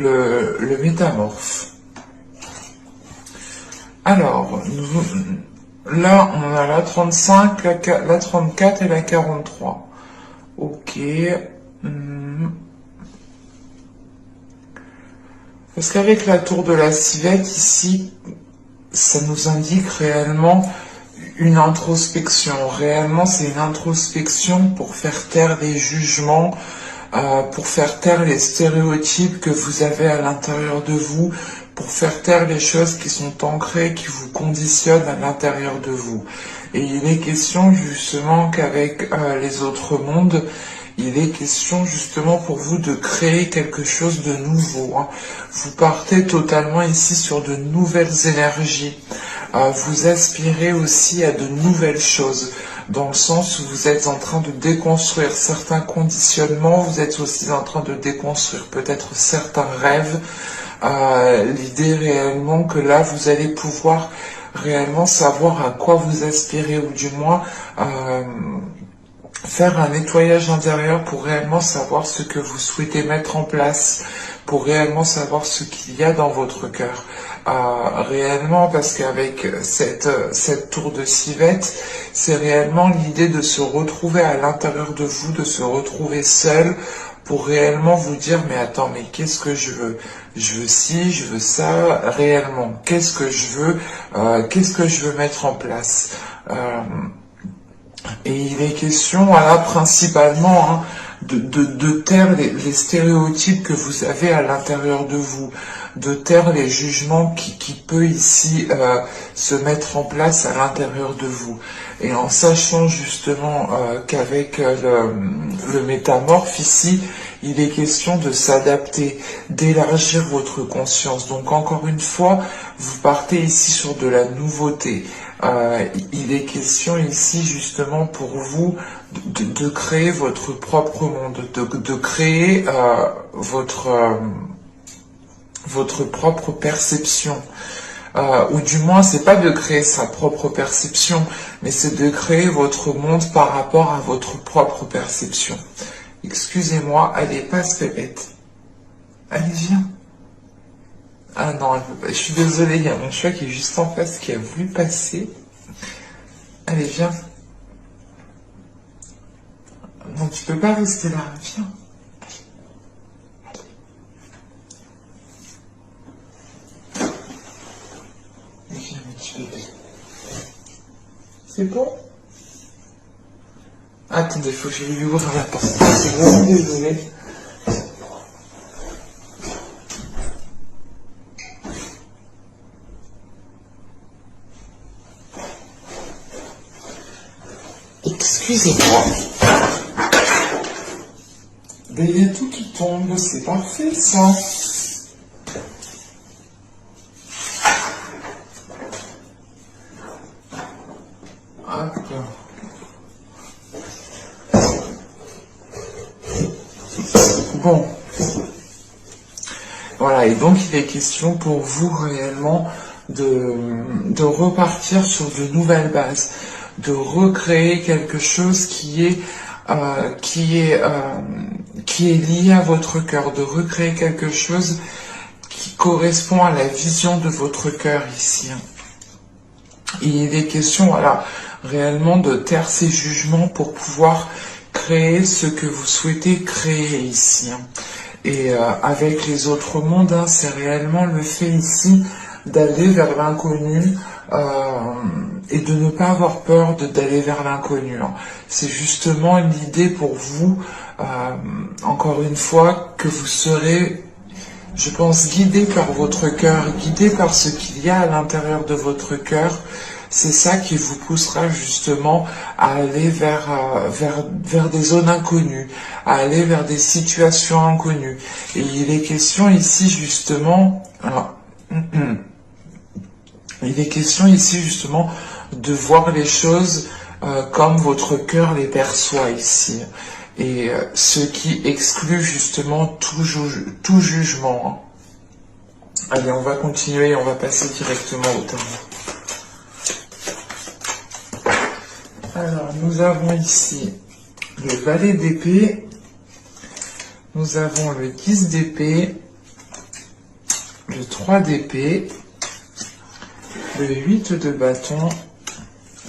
le métamorphe. Alors, là, on a la 35, la 34 et la 43. Ok. Parce qu'avec la tour de la civette, ici, ça nous indique réellement une introspection. Réellement, c'est une introspection pour faire taire les jugements, pour faire taire les stéréotypes que vous avez à l'intérieur de vous, pour faire taire les choses qui sont ancrées, qui vous conditionnent à l'intérieur de vous. Et il est question justement qu'avec les autres mondes, il est question justement pour vous de créer quelque chose de nouveau. Vous partez totalement ici sur de nouvelles énergies. Vous aspirez aussi à de nouvelles choses, dans le sens où vous êtes en train de déconstruire certains conditionnements, vous êtes aussi en train de déconstruire peut-être certains rêves. L'idée réellement que là, vous allez pouvoir réellement savoir à quoi vous aspirez, ou du moins faire un nettoyage intérieur pour réellement savoir ce que vous souhaitez mettre en place, pour réellement savoir ce qu'il y a dans votre cœur. Réellement, parce qu'avec cette tour de civette, c'est réellement l'idée de se retrouver à l'intérieur de vous, de se retrouver seul, pour réellement vous dire, mais attends, mais qu'est-ce que je veux? Je veux ci, je veux ça, réellement. Qu'est-ce que je veux mettre en place? Et il est question, voilà, principalement, de taire les stéréotypes que vous avez à l'intérieur de vous, de taire les jugements qui peut ici se mettre en place à l'intérieur de vous. Et en sachant justement qu'avec le métamorphe ici, il est question de s'adapter, d'élargir votre conscience. Donc encore une fois, vous partez ici sur de la nouveauté. Il est question ici justement pour vous de créer votre propre monde, de créer votre propre perception. Ou du moins, c'est pas de créer sa propre perception, mais c'est de créer votre monde par rapport à votre propre perception. Excusez-moi, allez, passe Pépette. Allez, viens. Ah non, elle peut pas. Je suis désolée, il y a mon chat qui est juste en face qui a voulu passer. Allez, viens. Non, tu peux pas rester là, viens. Viens, mon petit bébé. C'est bon? Attendez, il faut que je lui ouvre la porte. C'est vraiment désolé. Excusez-moi. Il y a tout qui tombe, c'est parfait ça. Hop. Bon. Voilà, et donc il est question pour vous réellement de repartir sur de nouvelles bases, de recréer quelque chose qui est lié à votre cœur, de recréer quelque chose qui correspond à la vision de votre cœur ici. Et il est question, voilà, réellement de taire ces jugements pour pouvoir créer ce que vous souhaitez créer ici. Et avec les autres mondes, c'est réellement le fait ici d'aller vers l'inconnu et de ne pas avoir peur d'aller vers l'inconnu. C'est justement l'idée pour vous, encore une fois, que vous serez, je pense, guidé par votre cœur, guidé par ce qu'il y a à l'intérieur de votre cœur. C'est ça qui vous poussera justement à aller vers des zones inconnues, à aller vers des situations inconnues. Et il est question ici justement, il est question ici justement de voir les choses comme votre cœur les perçoit ici. Et ce qui exclut justement tout jugement. Allez, on va continuer, on va passer directement au tarot. Alors, nous avons ici le valet d'épée, nous avons le 10 d'épée le 3 d'épée, le 8 de bâton,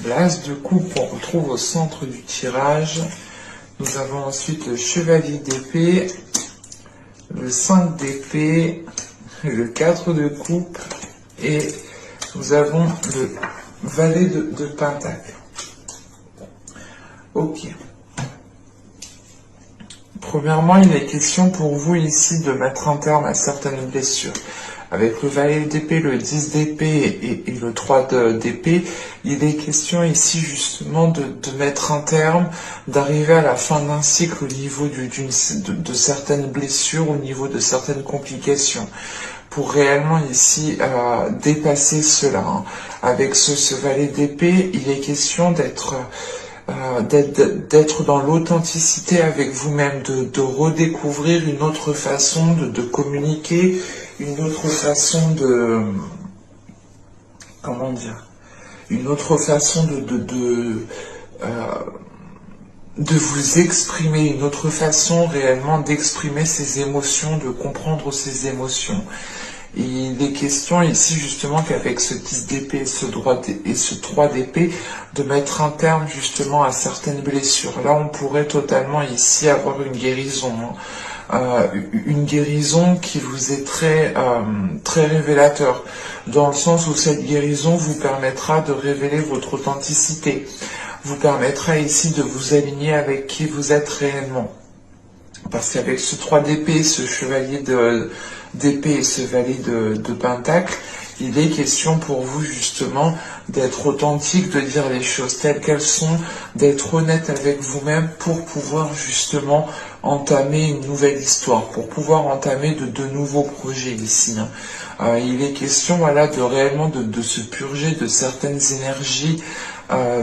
l'as de coupe qu'on retrouve au centre du tirage. Nous avons ensuite le chevalier d'épée, le 5 d'épée, le 4 de coupe et nous avons le valet de pentacle. Ok. Premièrement, il est question pour vous ici de mettre un terme à certaines blessures. Avec le valet d'épée, le 10 d'épée et le 3 d'épée, il est question ici justement de mettre un terme, d'arriver à la fin d'un cycle au niveau de certaines blessures, au niveau de certaines complications, pour réellement ici dépasser cela. Hein. Avec ce valet d'épée, il est question d'être dans l'authenticité avec vous-même, de redécouvrir une autre façon de communiquer, une autre façon comment dire, une autre façon de vous exprimer, une autre façon réellement d'exprimer ses émotions, de comprendre ses émotions. Et il est question ici justement qu'avec ce 10 d'épée et ce 3 d'épée, de mettre un terme justement à certaines blessures. Là, on pourrait totalement ici avoir une guérison. Une guérison qui vous est très révélateur, dans le sens où cette guérison vous permettra de révéler votre authenticité, vous permettra ici de vous aligner avec qui vous êtes réellement. Parce qu'avec ce 3 d'épée, ce chevalier d'épée et ce valet de pentacle, il est question pour vous justement d'être authentique, de dire les choses telles qu'elles sont, d'être honnête avec vous-même pour pouvoir justement entamer une nouvelle histoire, pour pouvoir entamer de nouveaux projets ici. Hein. Il est question voilà, de réellement de se purger de certaines énergies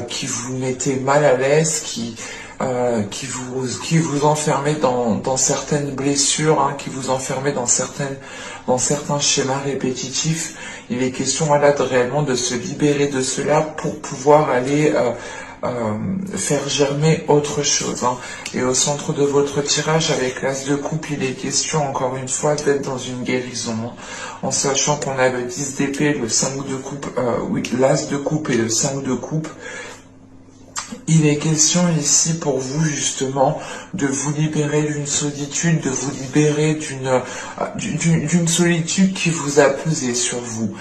qui vous mettaient mal à l'aise, qui vous enfermait dans certaines blessures, hein, qui vous enfermait dans certains schémas répétitifs. Il est question voilà, réellement de se libérer de cela pour pouvoir aller faire germer autre chose. Hein. Et au centre de votre tirage, avec l'as de coupe, il est question encore une fois d'être dans une guérison. Hein. En sachant qu'on a le 10 d'épée, le 5 de coupe, l'as de coupe et le 5 de coupe. Il est question ici pour vous justement de vous libérer d'une solitude, de vous libérer d'une solitude qui vous a pesé sur vous.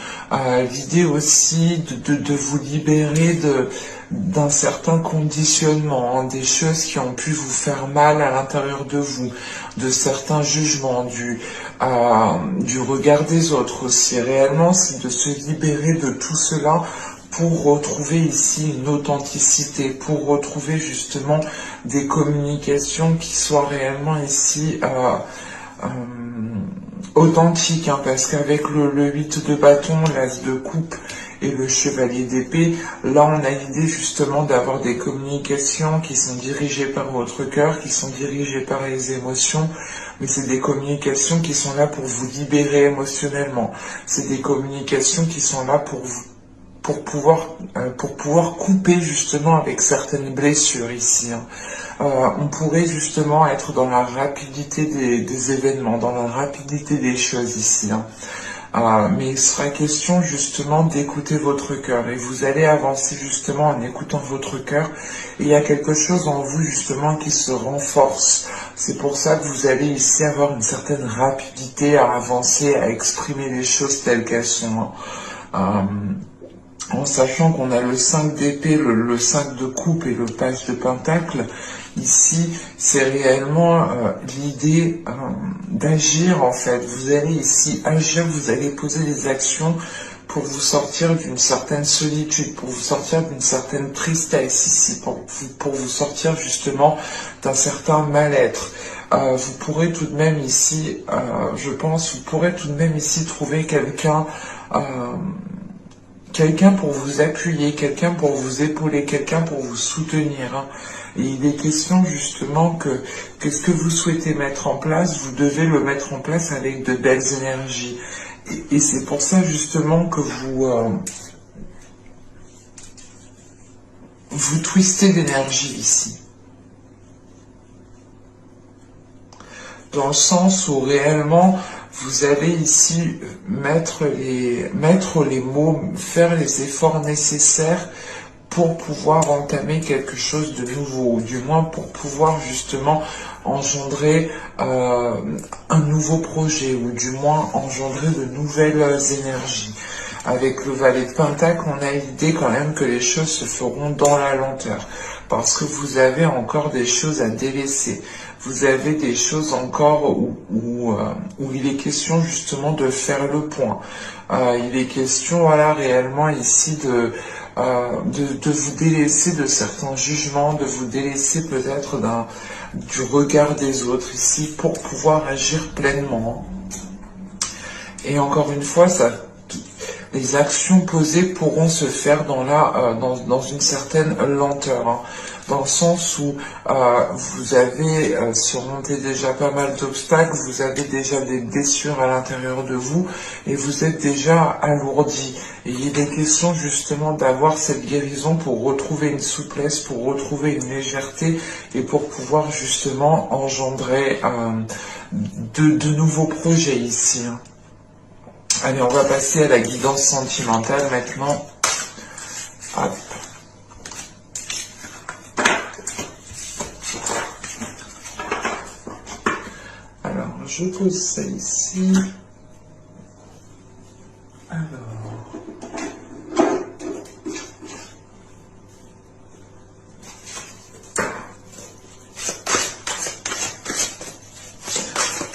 L'idée aussi de vous libérer d'un certain conditionnement, hein, des choses qui ont pu vous faire mal à l'intérieur de vous, de certains jugements, du regard des autres aussi. Réellement, c'est de se libérer de tout cela pour retrouver ici une authenticité, pour retrouver justement des communications qui soient réellement ici authentiques, hein, parce qu'avec le 8 de bâton, l'as de coupe et le chevalier d'épée, là on a l'idée justement d'avoir des communications qui sont dirigées par votre cœur, qui sont dirigées par les émotions, mais c'est des communications qui sont là pour vous libérer émotionnellement, c'est des communications qui sont là pour pouvoir couper justement avec certaines blessures ici. Hein. On pourrait justement être dans la rapidité des événements, dans la rapidité des choses ici. Hein. Mais il sera question justement d'écouter votre cœur et vous allez avancer justement en écoutant votre cœur. Et il y a quelque chose en vous justement qui se renforce. C'est pour ça que vous allez ici avoir une certaine rapidité à avancer, à exprimer les choses telles qu'elles sont. Hein. En sachant qu'on a le 5 d'épée, le 5 de coupe et le page de pentacle, ici, c'est réellement l'idée d'agir en fait. Vous allez ici agir, vous allez poser des actions pour vous sortir d'une certaine solitude, pour vous sortir d'une certaine tristesse ici, pour vous sortir justement d'un certain mal-être. Vous pourrez tout de même ici, je pense, vous pourrez tout de même ici trouver quelqu'un pour vous appuyer, quelqu'un pour vous épauler, quelqu'un pour vous soutenir. Hein. Et il est question justement que ce que vous souhaitez mettre en place, vous devez le mettre en place avec de belles énergies. Et c'est pour ça justement que vous twistez d'énergie ici. Dans le sens où réellement vous allez ici mettre les mots, faire les efforts nécessaires pour pouvoir entamer quelque chose de nouveau, ou du moins pour pouvoir justement engendrer un nouveau projet, ou du moins engendrer de nouvelles énergies. Avec le valet de Pentacle, on a l'idée quand même que les choses se feront dans la lenteur, parce que vous avez encore des choses à délaisser. Vous avez des choses encore où il est question justement de faire le point. Il est question, voilà, réellement ici de vous délaisser de certains jugements, de vous délaisser peut-être du regard des autres ici pour pouvoir agir pleinement. Et encore une fois, les actions posées pourront se faire dans une certaine lenteur, hein, dans le sens où vous avez surmonté déjà pas mal d'obstacles, vous avez déjà des blessures à l'intérieur de vous et vous êtes déjà alourdi. Et il est question justement d'avoir cette guérison pour retrouver une souplesse, pour retrouver une légèreté et pour pouvoir justement engendrer de nouveaux projets ici, hein. Allez, on va passer à la guidance sentimentale maintenant. Hop. Alors, je pose ça ici. Alors.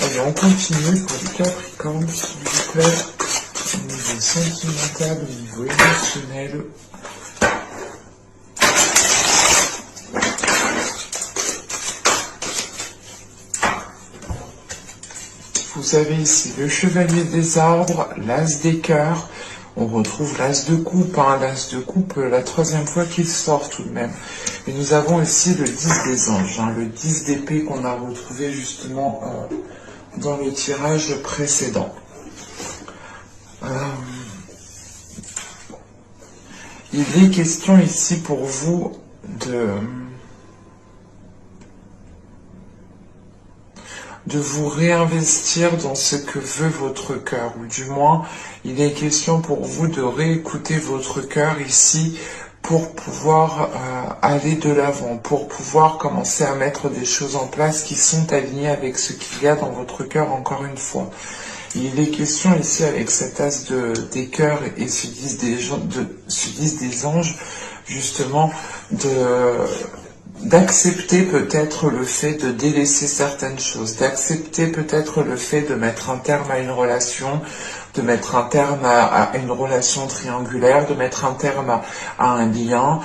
Allez, on continue pour les Capricornes, s'il vous plaît. Au niveau sentimental, au niveau émotionnel. Vous avez ici le chevalier des arbres, l'as des cœurs. On retrouve l'as de coupe, hein, l'as de coupe, la troisième fois qu'il sort tout de même. Et nous avons ici le 10 des anges, hein, le 10 d'épée qu'on a retrouvé justement dans le tirage précédent. Il est question ici pour vous de vous réinvestir dans ce que veut votre cœur, ou du moins, il est question pour vous de réécouter votre cœur ici pour pouvoir aller de l'avant, pour pouvoir commencer à mettre des choses en place qui sont alignées avec ce qu'il y a dans votre cœur encore une fois. Il est question ici avec cet as des cœurs et ce 10 des anges, justement, d'accepter peut-être le fait de délaisser certaines choses, d'accepter peut-être le fait de mettre un terme à une relation, de mettre un terme à une relation triangulaire, de mettre un terme à un lien.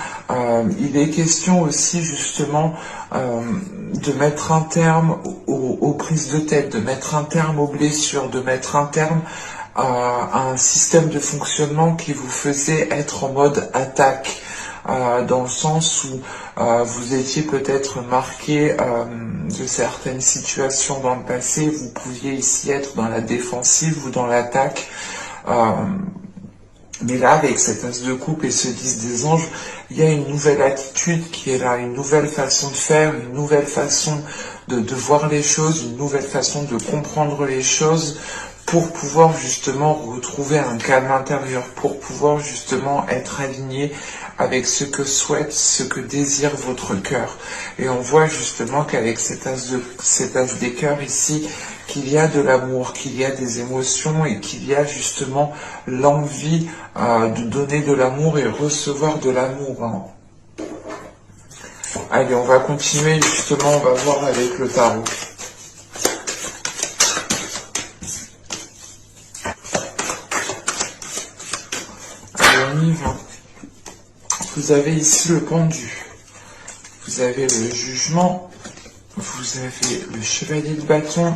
Il est question aussi justement de mettre un terme aux prises de tête, de mettre un terme aux blessures, de mettre un terme à un système de fonctionnement qui vous faisait être en mode attaque. Dans le sens où vous étiez peut-être marqué de certaines situations dans le passé, vous pouviez ici être dans la défensive ou dans l'attaque. Mais là, avec cet as de coupe et ce 10 des anges, il y a une nouvelle attitude qui est là, une nouvelle façon de faire, une nouvelle façon de voir les choses, une nouvelle façon de comprendre les choses, pour pouvoir justement retrouver un calme intérieur, pour pouvoir justement être aligné avec ce que souhaite, ce que désire votre cœur. Et on voit justement qu'avec cet as des cœurs ici, qu'il y a de l'amour, qu'il y a des émotions et qu'il y a justement l'envie de donner de l'amour et recevoir de l'amour, hein. Allez, on va continuer justement, on va voir avec le tarot. On y va. Vous avez ici le pendu, vous avez le jugement, vous avez le chevalier de bâton,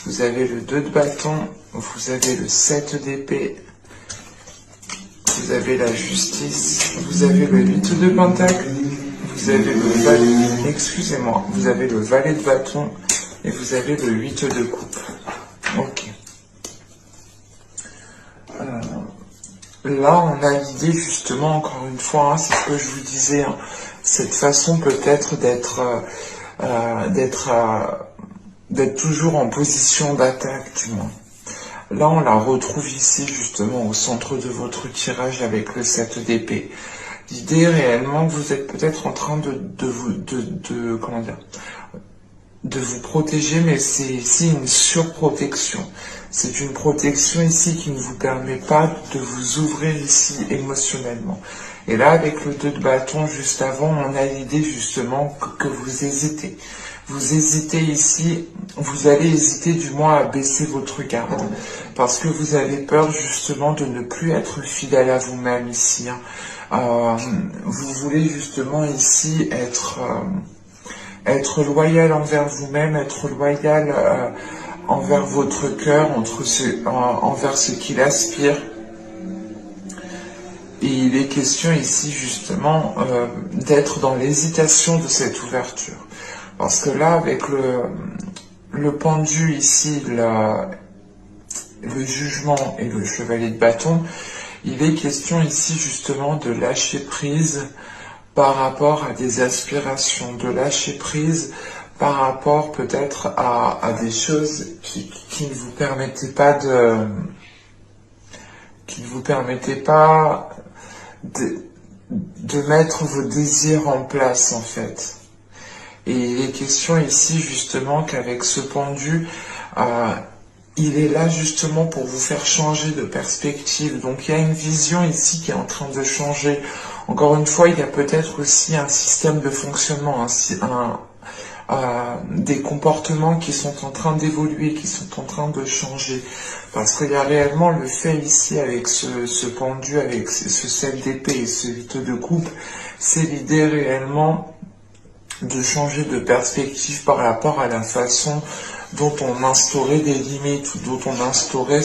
vous avez le 2 de bâton, vous avez le 7 d'épée, vous avez la justice, vous avez le 8 de pentacle, vous avez le valet, excusez-moi, vous avez le valet de bâton et vous avez le 8 de coupe. Ok. Là, on a l'idée justement, encore une fois, hein, c'est ce que je vous disais, hein, cette façon peut-être d'être toujours en position d'attaque, du moins. Là, on la retrouve ici, justement, au centre de votre tirage avec le 7 d'épée. L'idée réellement, vous êtes peut-être en train comment dire, de vous protéger, mais c'est ici une surprotection. C'est une protection ici qui ne vous permet pas de vous ouvrir ici émotionnellement. Et là, avec le 2 de bâton juste avant, on a l'idée justement que vous hésitez. Vous hésitez ici, vous allez hésiter du moins à baisser votre garde, parce que vous avez peur justement de ne plus être fidèle à vous-même ici. Vous voulez justement ici être loyal envers vous-même, être loyal envers votre cœur, envers ce qu'il aspire. Et il est question ici justement d'être dans l'hésitation de cette ouverture. Parce que là, avec le pendu ici, le jugement et le chevalier de bâton, il est question ici justement de lâcher prise par rapport à des aspirations, de lâcher prise par rapport peut-être à des choses qui ne vous permettaient pas de mettre vos désirs en place en fait. Et il est question ici justement qu'avec ce pendu, il est là justement pour vous faire changer de perspective. Donc il y a une vision ici qui est en train de changer. Encore une fois, il y a peut-être aussi un système de fonctionnement, des comportements qui sont en train d'évoluer, qui sont en train de changer. Parce qu'il y a réellement le fait ici avec ce pendu, avec ce 7 d'épée et ce 8 de coupe, c'est l'idée réellement de changer de perspective par rapport à la façon dont on instaurait des limites ou dont on instaurait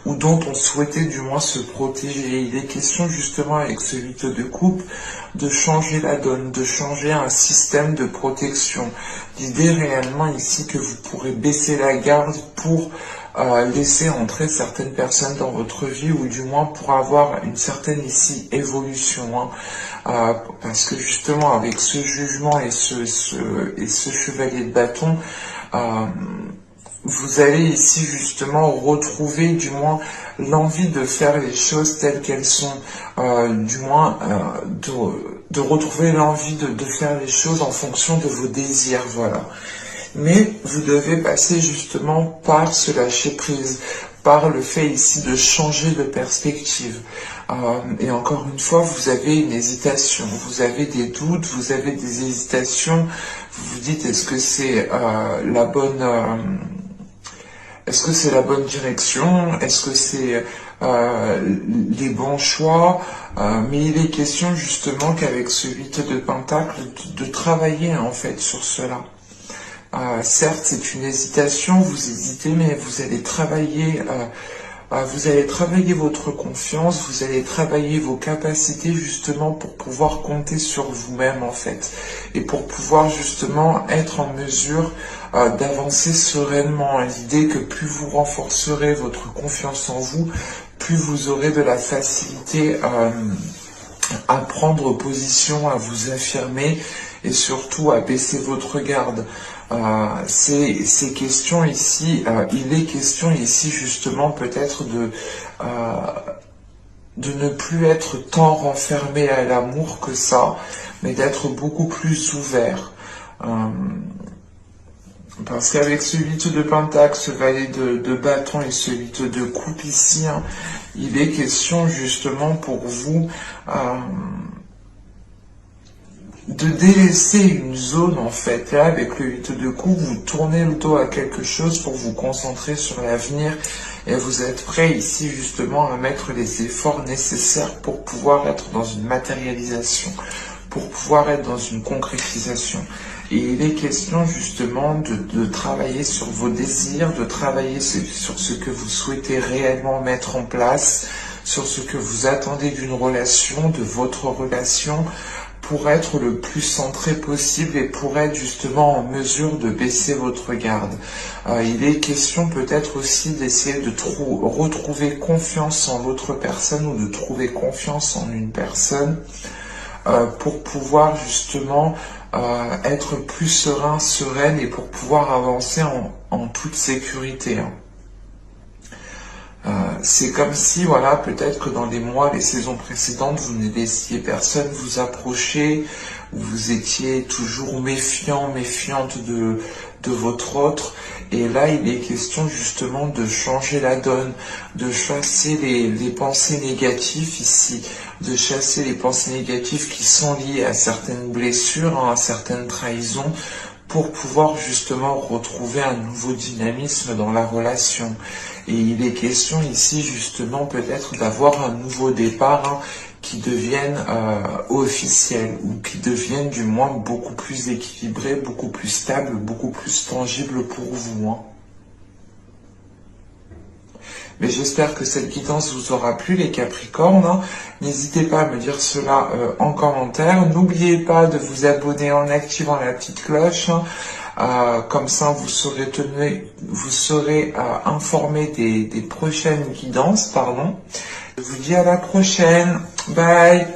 ou dont on souhaitait du moins se protéger. Il est question justement avec ce 8 de coupe de changer la donne, de changer un système de protection. L'idée réellement ici que vous pourrez baisser la garde pour laisser entrer certaines personnes dans votre vie ou du moins pour avoir une certaine ici évolution. Parce que justement avec ce jugement et ce chevalier de bâton, vous allez ici justement retrouver du moins l'envie de faire les choses telles qu'elles sont, du moins de retrouver l'envie de faire les choses en fonction de vos désirs, voilà. Mais vous devez passer justement par ce lâcher prise, par le fait ici de changer de perspective. Et encore une fois, vous avez une hésitation, vous avez des doutes, vous avez des hésitations. Vous vous dites, est-ce que c'est la bonne direction? Est-ce que c'est les bons choix? Mais il est question justement qu'avec ce 8 de pentacle, de travailler en fait sur cela. Certes, c'est une hésitation, vous hésitez, mais vous allez travailler votre confiance, vous allez travailler vos capacités justement pour pouvoir compter sur vous-même en fait, et pour pouvoir justement être en mesure d'avancer sereinement. L'idée que plus vous renforcerez votre confiance en vous, plus vous aurez de la facilité à prendre position, à vous affirmer et surtout à baisser votre garde. Ces questions ici, il est question ici justement peut-être de ne plus être tant renfermé à l'amour que ça, mais d'être beaucoup plus ouvert. Parce qu'avec ce 8 de pentacle, ce valet de bâton et ce 8 de coupe ici, il est question justement pour vous de délaisser une zone en fait. Là, avec le 8 de coupe, vous tournez le dos à quelque chose pour vous concentrer sur l'avenir et vous êtes prêt ici justement à mettre les efforts nécessaires pour pouvoir être dans une matérialisation, pour pouvoir être dans une concrétisation. Et il est question justement de travailler sur vos désirs, de travailler sur ce que vous souhaitez réellement mettre en place, sur ce que vous attendez d'une relation, de votre relation, pour être le plus centré possible et pour être justement en mesure de baisser votre garde. Il est question peut-être aussi d'essayer de retrouver confiance en l'autre personne ou de trouver confiance en une personne pour pouvoir justement être plus sereine et pour pouvoir avancer en toute sécurité. c'est comme si, voilà, peut-être que dans les mois, les saisons précédentes, vous ne laissiez personne vous approcher, vous étiez toujours méfiant, méfiante de votre autre. Et là, il est question justement de changer la donne, de chasser les pensées négatives ici, de chasser les pensées négatives qui sont liées à certaines blessures, hein, à certaines trahisons, pour pouvoir justement retrouver un nouveau dynamisme dans la relation. Et il est question ici justement peut-être d'avoir un nouveau départ, hein, qui devienne officiel, ou qui devienne du moins beaucoup plus équilibré, beaucoup plus stable, beaucoup plus tangible pour vous. Hein. Mais j'espère que cette guidance vous aura plu, les Capricornes. Hein. N'hésitez pas à me dire cela en commentaire. N'oubliez pas de vous abonner en activant la petite cloche. Hein. Comme ça, vous serez informé des prochaines guidances. Pardon. Je vous dis à la prochaine. Bye.